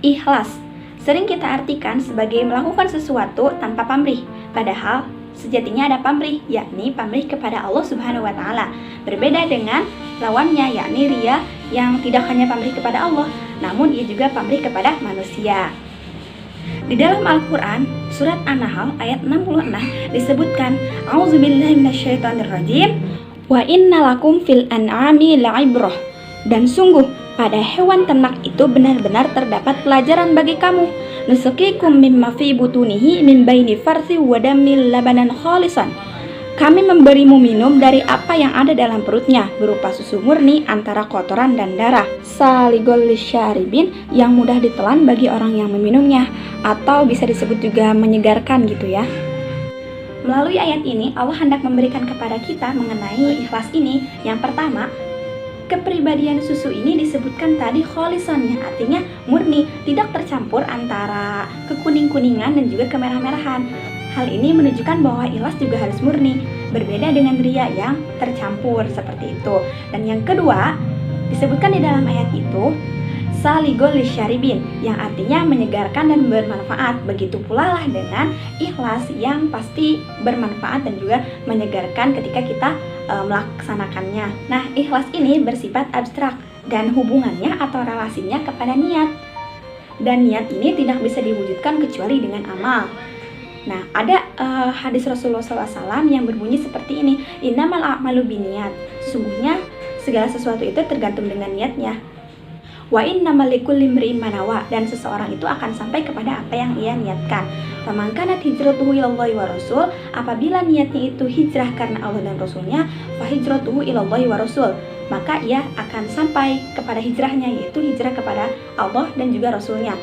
Ikhlas sering kita artikan sebagai melakukan sesuatu tanpa pamrih, padahal sejatinya ada pamrih, yakni pamrih kepada Allah Subhanahu wa Ta'ala. Berbeda dengan lawannya, yakni riya, yang tidak hanya pamrih kepada Allah, namun ia juga pamrih kepada manusia. Di dalam Al-Quran, surat An-Nahl ayat 66 disebutkan, A'udzubillahi minasyaitonirrajim, wa inna lakum fil an'ami la'ibrah. Dan sungguh pada hewan ternak itu benar-benar terdapat pelajaran bagi kamu. Nusuqikum mimma fi butunihi min baini farsi wa damil labanan khalisan. Kami memberimu minum dari apa yang ada dalam perutnya, berupa susu murni antara kotoran dan darah. Saligol lisyaribin, yang mudah ditelan bagi orang yang meminumnya, atau bisa disebut juga menyegarkan gitu ya. Melalui ayat ini, Allah hendak memberikan kepada kita mengenai ikhlas ini. Yang pertama, kepribadian susu ini disebutkan tadi kholisonnya, artinya murni, tidak tercampur antara kekuning-kuningan dan juga kemerah-merahan. Hal ini menunjukkan bahwa ikhlas juga harus murni, berbeda dengan riya yang tercampur seperti itu. Dan yang kedua, disebutkan di dalam ayat itu, saligol lisyaribin, yang artinya menyegarkan dan bermanfaat. Begitu pula lah dengan ikhlas yang pasti bermanfaat dan juga menyegarkan ketika kita melaksanakannya. Nah, ikhlas ini bersifat abstrak dan hubungannya atau relasinya kepada niat. Dan niat ini tidak bisa diwujudkan kecuali dengan amal. Nah, ada hadis Rasulullah SAW yang berbunyi seperti ini, innamal a'malu binniyat. Sesungguhnya segala sesuatu itu tergantung dengan niatnya. Wa innamal likulli imri'in ma nawa, dan seseorang itu akan sampai kepada apa yang ia niatkan. Faman kanat hijratuhu ilallahi wa rasul, apabila niatnya itu hijrah karena Allah dan Rasulnya, fa hijratuhu ilallahi wa rasul, maka ia akan sampai kepada hijrahnya, yaitu hijrah kepada Allah dan juga Rasulnya.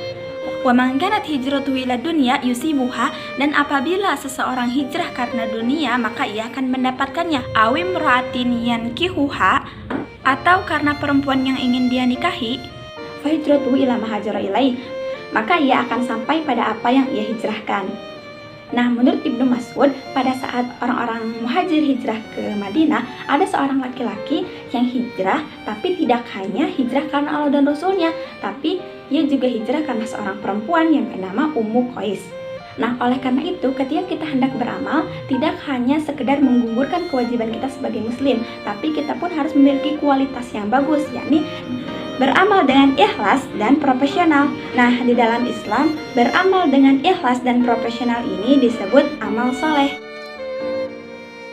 Wa man kanat hijratuhu ila dunya yusibuha, dan apabila seseorang hijrah karena dunia, maka ia akan mendapatkannya. Awim ra'atin yankihuha, atau karena perempuan yang ingin dia nikahi, fa hijratuhu ila ma hajara ilaih, maka ia akan sampai pada apa yang ia hijrahkan. Nah, menurut Ibnu Mas'ud, pada saat orang-orang muhajir hijrah ke Madinah, ada seorang laki-laki yang hijrah, tapi tidak hanya hijrah karena Allah dan Rasulnya, tapi ia juga hijrah karena seorang perempuan yang bernama Ummu Qais. Nah, oleh karena itu, ketika kita hendak beramal, tidak hanya sekedar menggugurkan kewajiban kita sebagai muslim, tapi kita pun harus memiliki kualitas yang bagus, yakni beramal dengan ikhlas dan profesional. Nah, di dalam Islam, beramal dengan ikhlas dan profesional ini disebut amal soleh.